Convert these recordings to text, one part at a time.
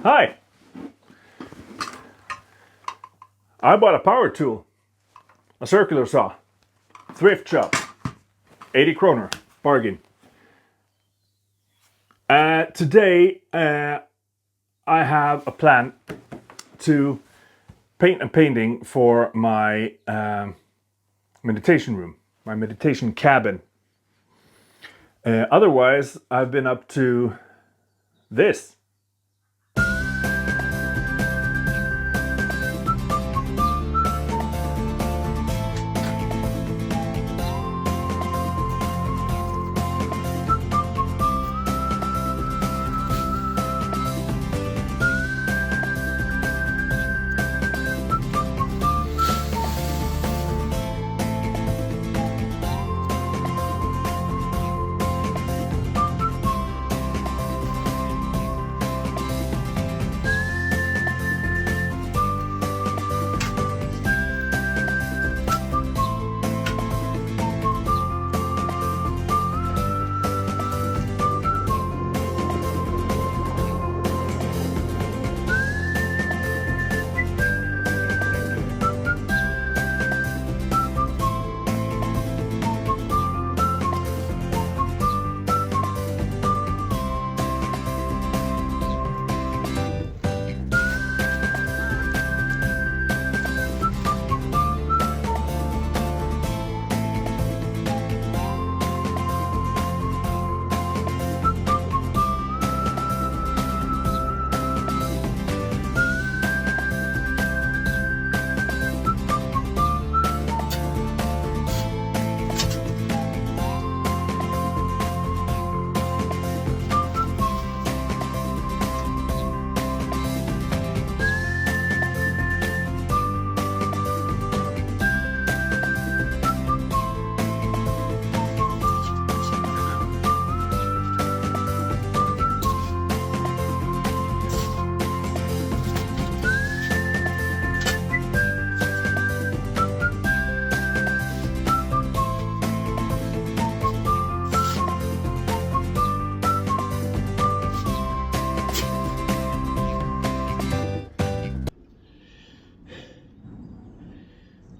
Hi! I bought a power tool, a circular saw, thrift shop, 80 kroner, bargain. Today I have a plan to paint a painting for my meditation room, my meditation cabin. Otherwise, I've been up to this.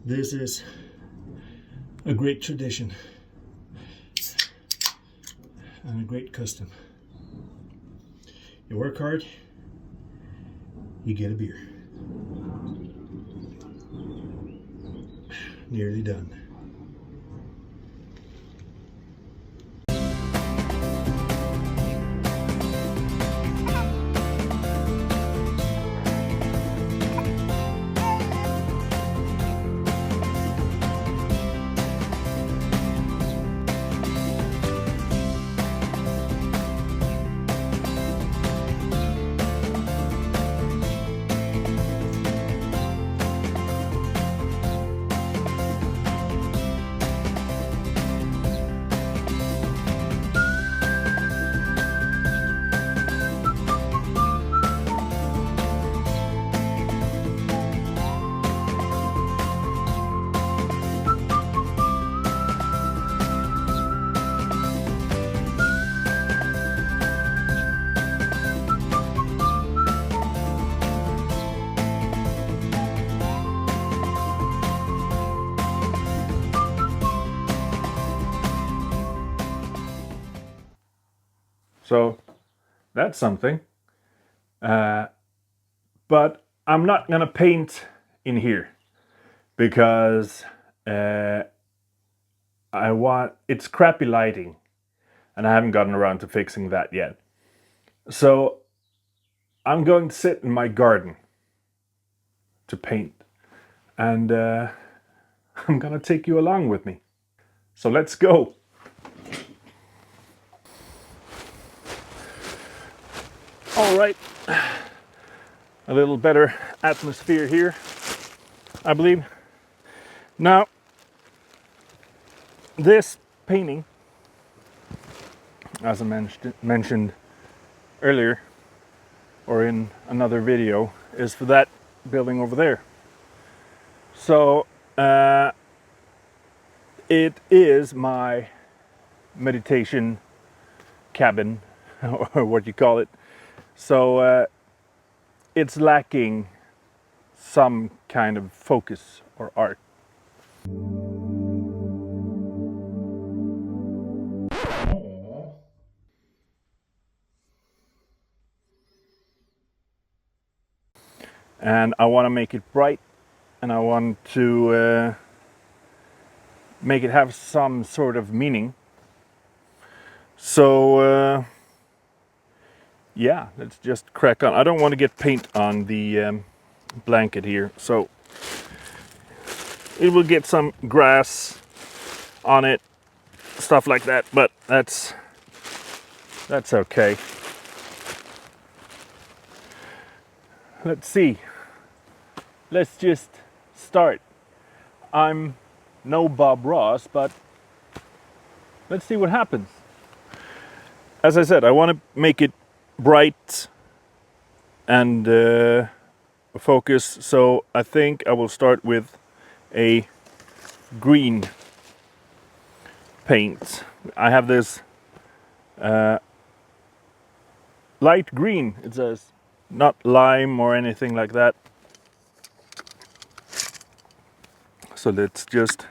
This is a great tradition and a great custom. You work hard, you get a beer. Nearly done. So that's something. But I'm not gonna paint in here because it's crappy lighting and I haven't gotten around to fixing that yet. So I'm going to sit in my garden to paint, and I'm gonna take you along with me. So let's go. All right, a little better atmosphere here, I believe. Now, this painting, as I mentioned earlier, or in another video, is for that building over there. So it is my meditation cabin, or what you call it. So it's lacking some kind of focus or art. And I want to make it bright, and I want to make it have some sort of meaning. So yeah, let's just crack on. I don't want to get paint on the blanket here, so it will get some grass on it, stuff like that, but that's okay. Let's see. Let's just start. I'm no Bob Ross, but let's see what happens. As I said, I want to make it bright and focus, so I think I will start with a green paint. I have this light green, it says, not lime or anything like that. So let's just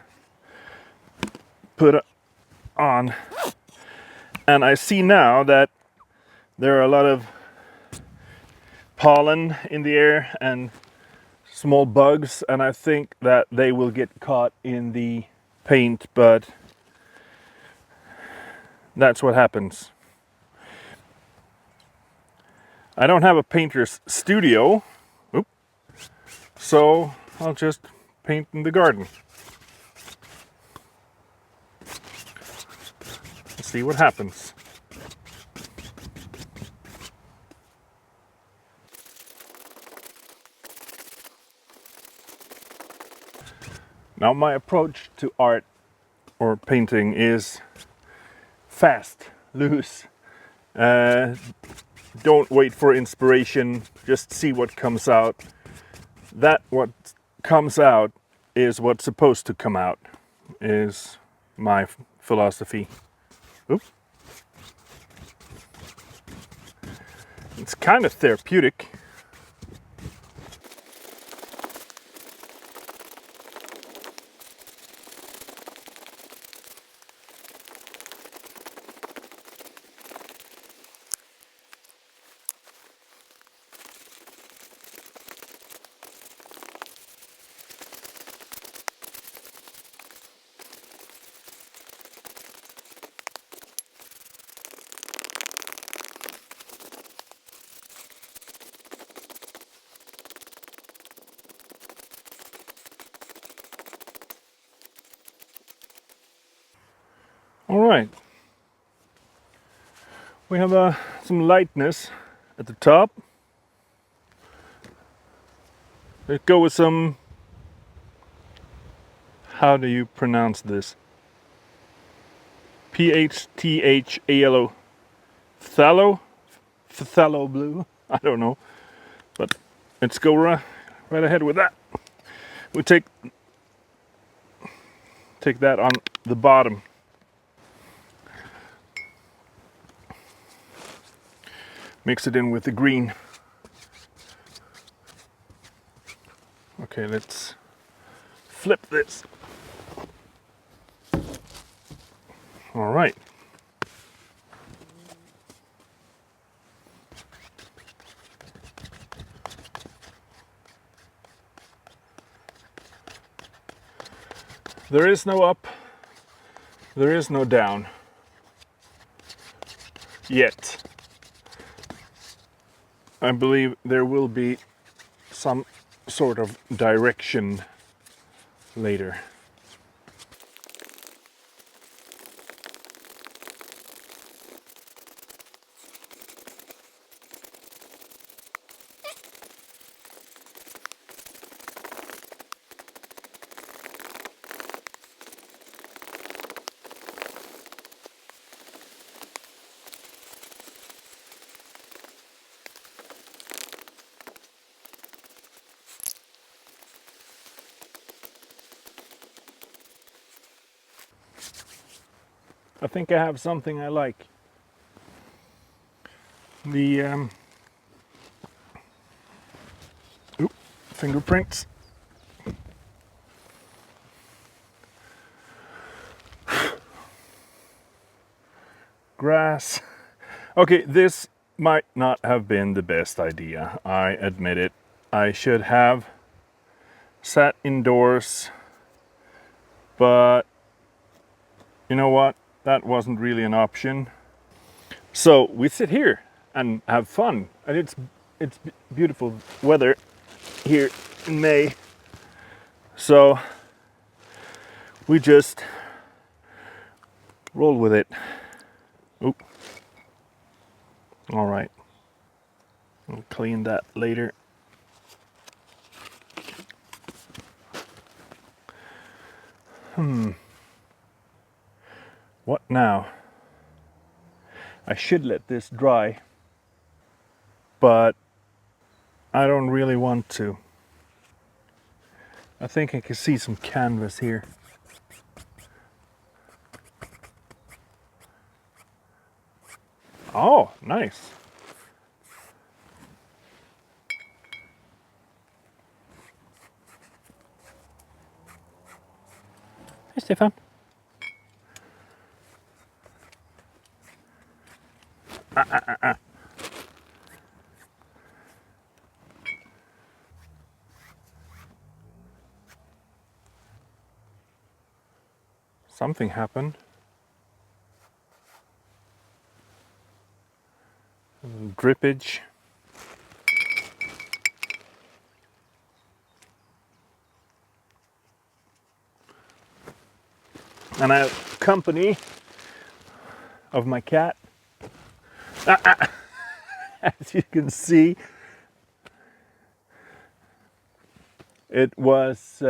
put it on. And I see now that there are a lot of pollen in the air and small bugs, and I think that they will get caught in the paint, but that's what happens. I don't have a painter's studio, so I'll just paint in the garden. Let's see what happens. Now my approach to art or painting is fast, loose. Don't wait for inspiration, just see what comes out. That what comes out is what's supposed to come out, is my philosophy. Oop. It's kind of therapeutic. All right. We have some lightness at the top. Let's go with some, how do you pronounce this? Phthalo. Phthalo blue? I don't know. But let's go right ahead with that. We take that on the bottom. Mix it in with the green. Okay, let's flip this. All right. There is no up, there is no down. Yet. I believe there will be some sort of direction later. I think I have something I like. The fingerprints. Grass. Okay, this might not have been the best idea. I admit it. I should have sat indoors, but you know what? That wasn't really an option. So we sit here and have fun, and it's beautiful weather here in May. So we just roll with it. Oop. All right. I'll clean that later. What now? I should let this dry, but I don't really want to. I think I can see some canvas here. Oh, nice. Hey, Stefan. Something happened. Drippage. And I have company of my cat. As you can see, it was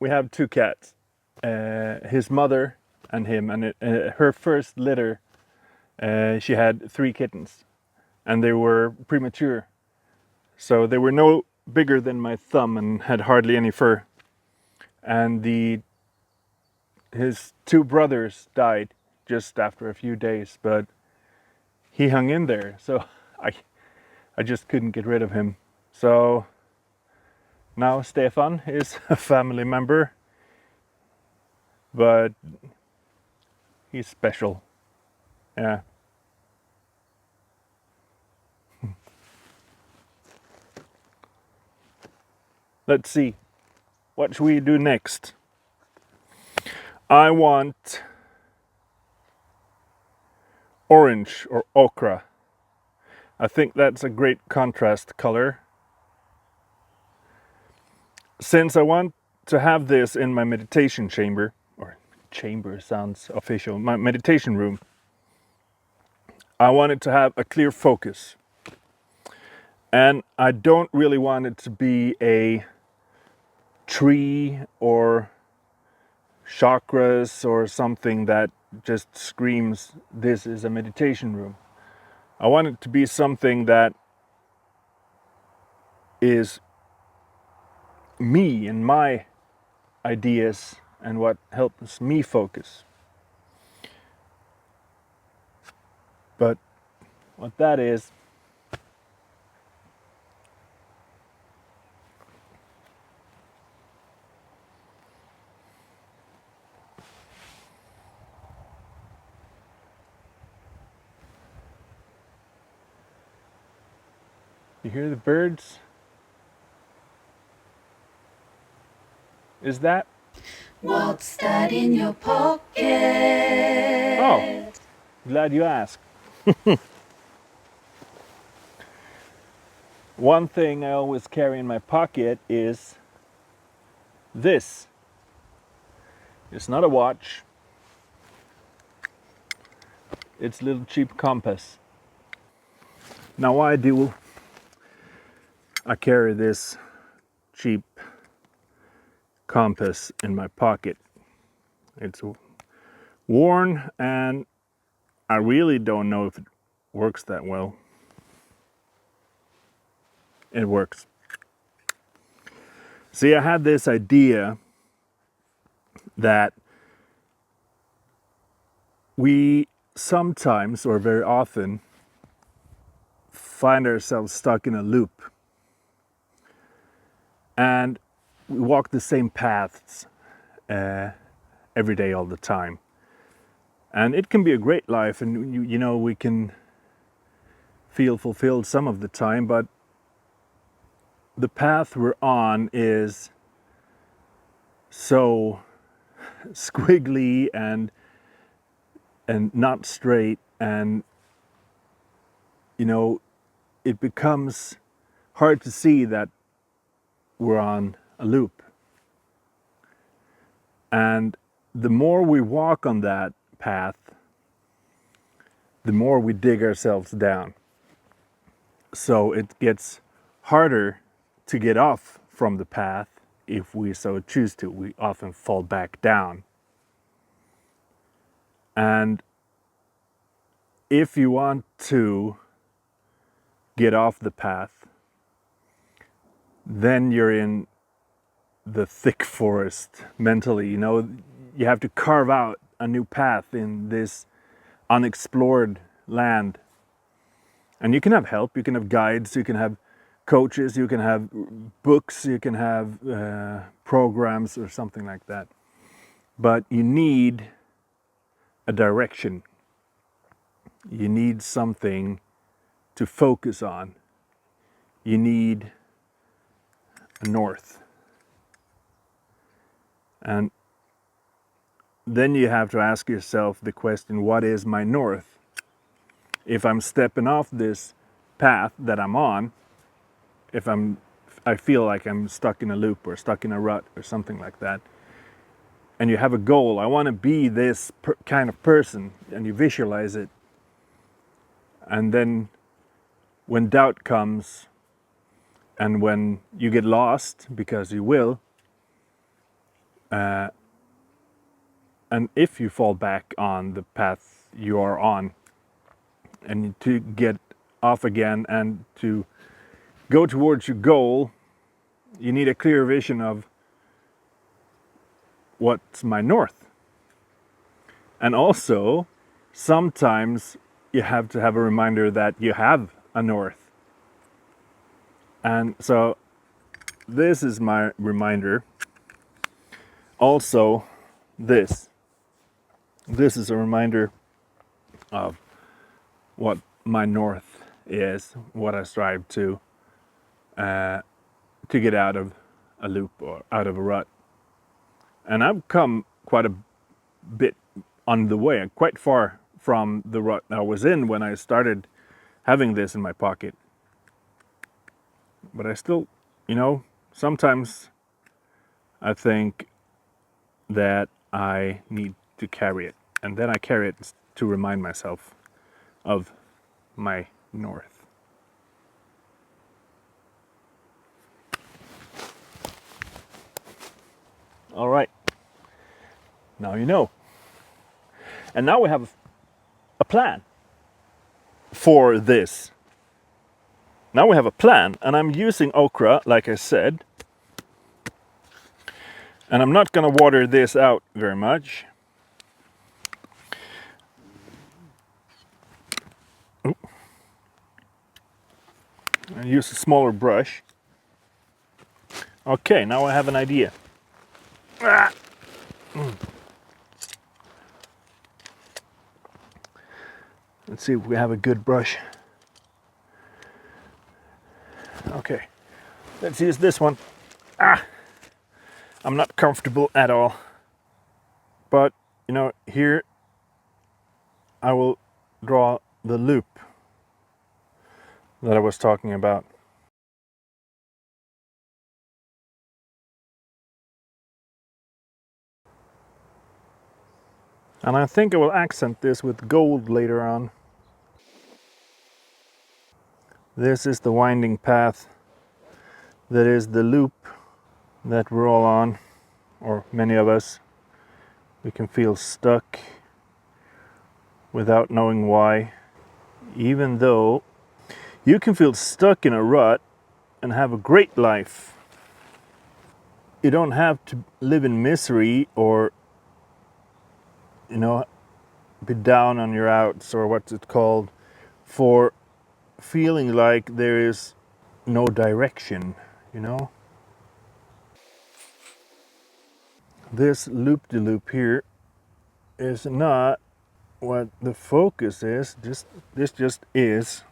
we have two cats, his mother and him, and her first litter, she had 3 kittens, and they were premature, so they were no bigger than my thumb and had hardly any fur. And his 2 brothers died just after a few days, but he hung in there, so I just couldn't get rid of him. So now Stefan is a family member, but he's special. Yeah. Let's see. What should we do next? I want orange or ochre. I think that's a great contrast color. Since I want to have this in my meditation chamber, or chamber sounds official, my meditation room, I want it to have a clear focus. And I don't really want it to be a tree or chakras or something that just screams, this is a meditation room. I want it to be something that is me and my ideas and what helps me focus. But what that is, you hear the birds? Is that? What's that in your pocket? Oh, glad you asked. One thing I always carry in my pocket is this. It's not a watch. It's a little cheap compass. Now why do I carry this cheap compass in my pocket? It's worn and I really don't know if it works that well. It works. See, I had this idea that we sometimes, or very often, find ourselves stuck in a loop. And we walk the same paths every day, all the time. And it can be a great life, and you know, we can feel fulfilled some of the time, but the path we're on is so squiggly and not straight, and you know, it becomes hard to see that we're on a loop. And the more we walk on that path, the more we dig ourselves down. So it gets harder to get off from the path if we so choose to. We often fall back down. And if you want to get off the path, then you're in the thick forest mentally. You know, you have to carve out a new path in this unexplored land. And you can have help, you can have guides, you can have coaches, you can have books, you can have programs or something like that. But you need a direction. You need something to focus on. You need a north. And then you have to ask yourself the question, what is my north? If I'm stepping off this path that I'm on, if I feel like I'm stuck in a loop or stuck in a rut or something like that, and you have a goal, I want to be this kind of person, and you visualize it, and then when doubt comes and when you get lost, because you will, and if you fall back on the path you are on, and to get off again and to go towards your goal, you need a clear vision of what's my north. And also, sometimes you have to have a reminder that you have a north. And so this is my reminder. Also, this is a reminder of what my north is, what I strive to get out of a loop or out of a rut. And I've come quite a bit on the way, quite far from the rut I was in when I started having this in my pocket. But I still, you know, sometimes I think that I need to carry it. And then I carry it to remind myself of my north. All right. Now you know. And now we have a plan for this. Now we have a plan, and I'm using okra, like I said. And I'm not going to water this out very much. I use a smaller brush. Okay, now I have an idea. Let's see if we have a good brush. Okay, let's use this one. I'm not comfortable at all. But, you know, here I will draw the loop that I was talking about. And I think I will accent this with gold later on. This is the winding path. That is the loop that we're all on, or many of us. We can feel stuck without knowing why. Even though you can feel stuck in a rut and have a great life. You don't have to live in misery or, you know, be down on your outs, or what's it called, for feeling like there is no direction, you know? this loop-de-loop here is not what the focus is. This just is.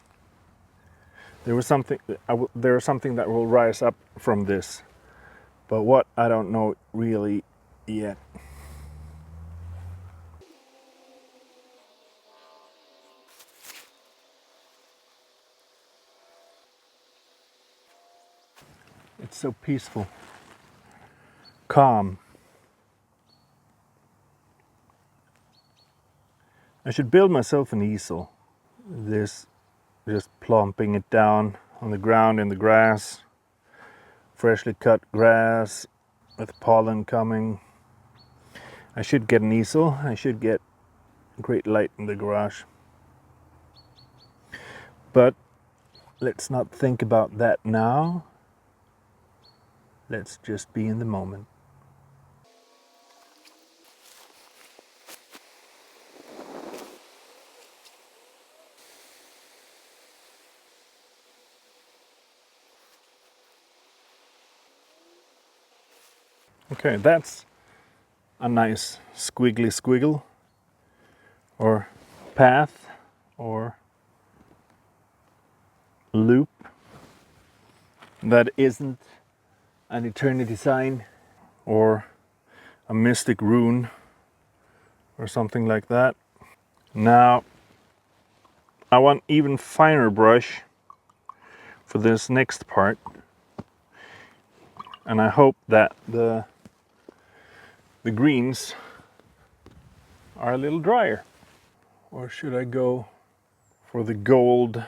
There was something. There is something that will rise up from this, but what I don't know really yet. It's so peaceful, calm. I should build myself an easel. This, just plopping it down on the ground in the grass, freshly cut grass with pollen coming. I should get an easel. I should get great light in the garage. But let's not think about that now. Let's just be in the moment. Okay, that's a nice squiggly squiggle or path or loop that isn't an eternity sign or a mystic rune or something like that. Now I want even finer brush for this next part, and I hope that the greens are a little drier. Or should I go for the gold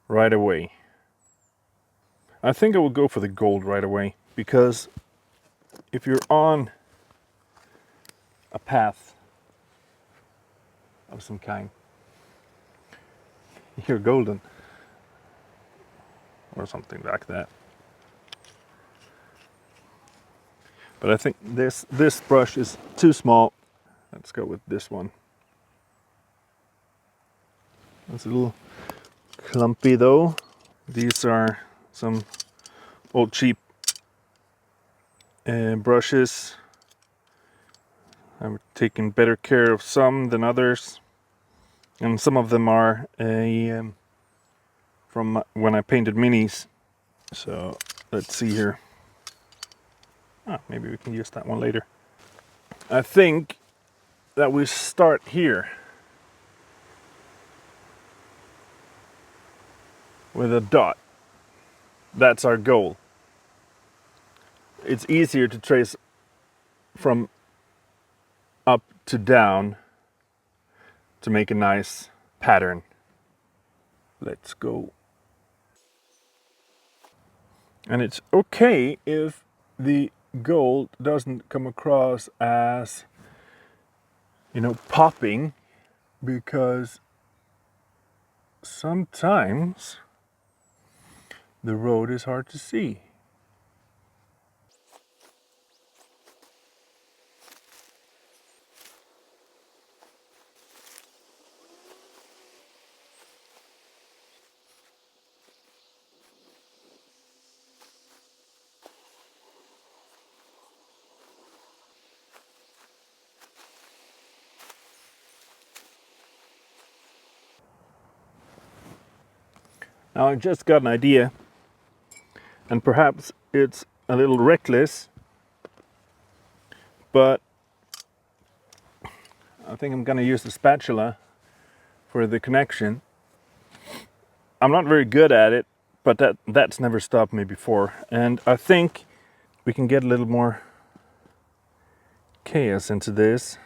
right away? I think I will go for the gold right away, because if you're on a path of some kind, you're golden or something like that. But I think this brush is too small. Let's go with this one. It's a little clumpy though. These are some old cheap brushes. I've taken better care of some than others, and some of them are from when I painted minis. So let's see here. Maybe we can use that one later. I think that we start here with a dot. That's our goal. It's easier to trace from up to down to make a nice pattern. Let's go. And it's okay if the gold doesn't come across as, popping, because sometimes the road is hard to see. Now I just got an idea, and perhaps it's a little reckless, but I think I'm gonna use the spatula for the connection. I'm not very good at it, but that's never stopped me before. And I think we can get a little more chaos into this.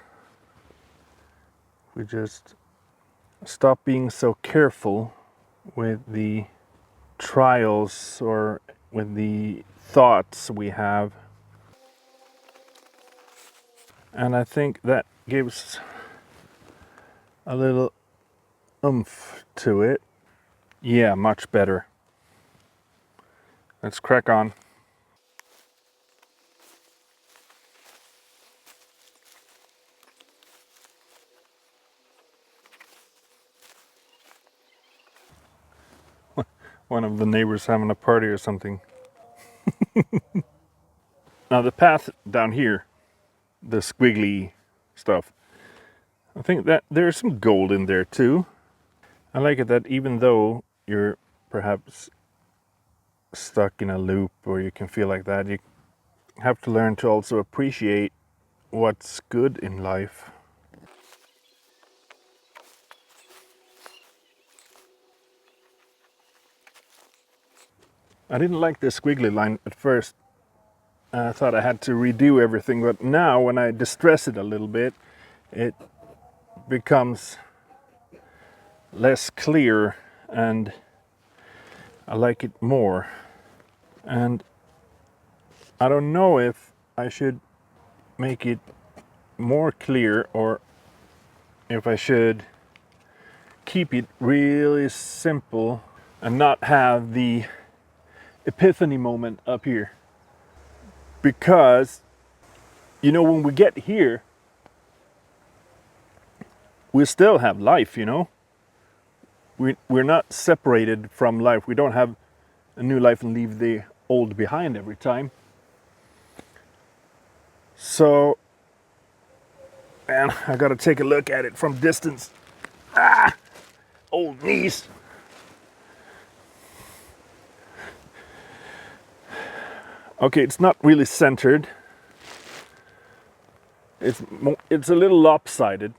We just stop being so careful with the trials or with the thoughts we have. And I think that gives a little oomph to it. Yeah, much better. Let's crack on. One of the neighbors having a party or something. Now the path down here, the squiggly stuff, I think that there's some gold in there too. I like it that even though you're perhaps stuck in a loop or you can feel like that, you have to learn to also appreciate what's good in life. I didn't like the squiggly line at first. I thought I had to redo everything, but now when I distress it a little bit, it becomes less clear and I like it more. And I don't know if I should make it more clear or if I should keep it really simple and not have the epiphany moment up here. Because, you know, when we get here, we still have life, you know? We're not separated from life. We don't have a new life and leave the old behind every time. So, man, I gotta take a look at it from distance. Ah! Old knees. Okay, it's not really centered. It's a little lopsided,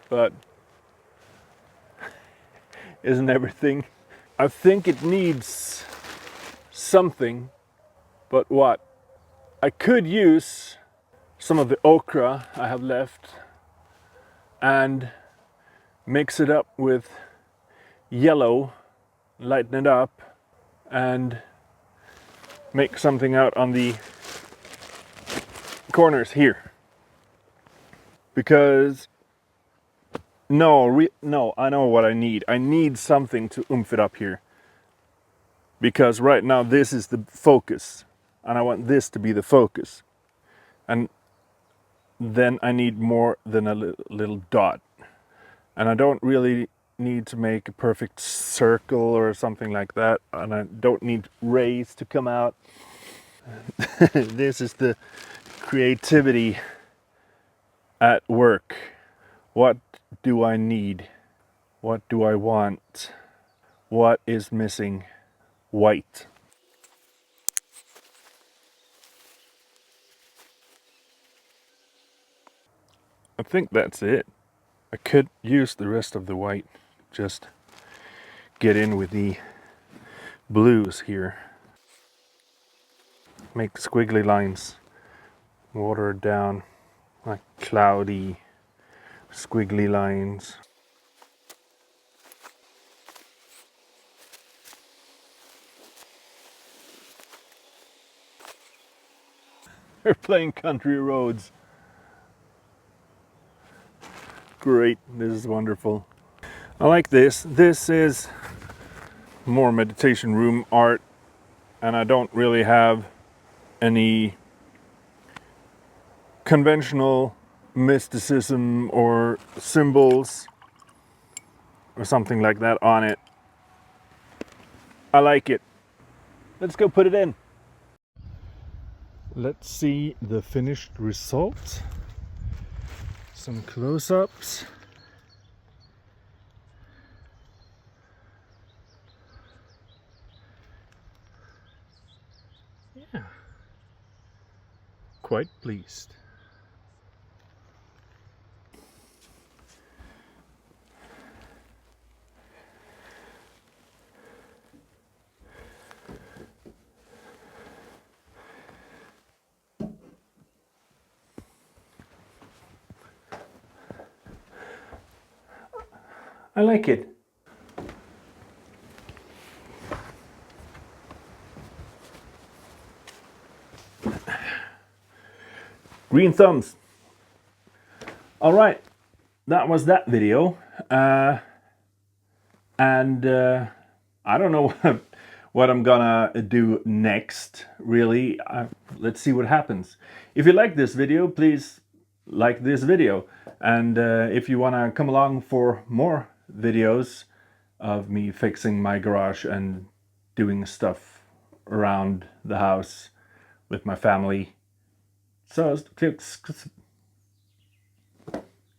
but isn't everything? I think it needs something, but what? I could use some of the ochre I have left and mix it up with yellow, lighten it up, and make something out on the corners here. Because no, I know what I need. I need something to oomph it up here. Because right now this is the focus, and I want this to be the focus. And then I need more than a little dot. And I don't really need to make a perfect circle or something like that. And I don't need rays to come out. This is the creativity at work. What do I need? What do I want? What is missing? White. I think that's it. I could use the rest of the white. Just get in with the blues here. Make squiggly lines. Water it down. Like cloudy, squiggly lines. They're playing Country Roads. Great, this is wonderful. I like this. This is more meditation room art, and I don't really have any conventional mysticism or symbols or something like that on it. I like it. Let's go put it in. Let's see the finished result. Some close-ups. Yeah, quite pleased. I like it. Green thumbs. All right, that was that video. And I don't know what I'm gonna do next, really. Let's see what happens. If you like this video, please like this video. And if you wanna come along for more videos of me fixing my garage and doing stuff around the house with my family, So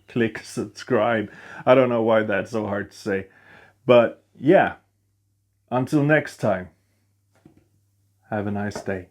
click subscribe. I don't know why that's so hard to say. But yeah, until next time, have a nice day.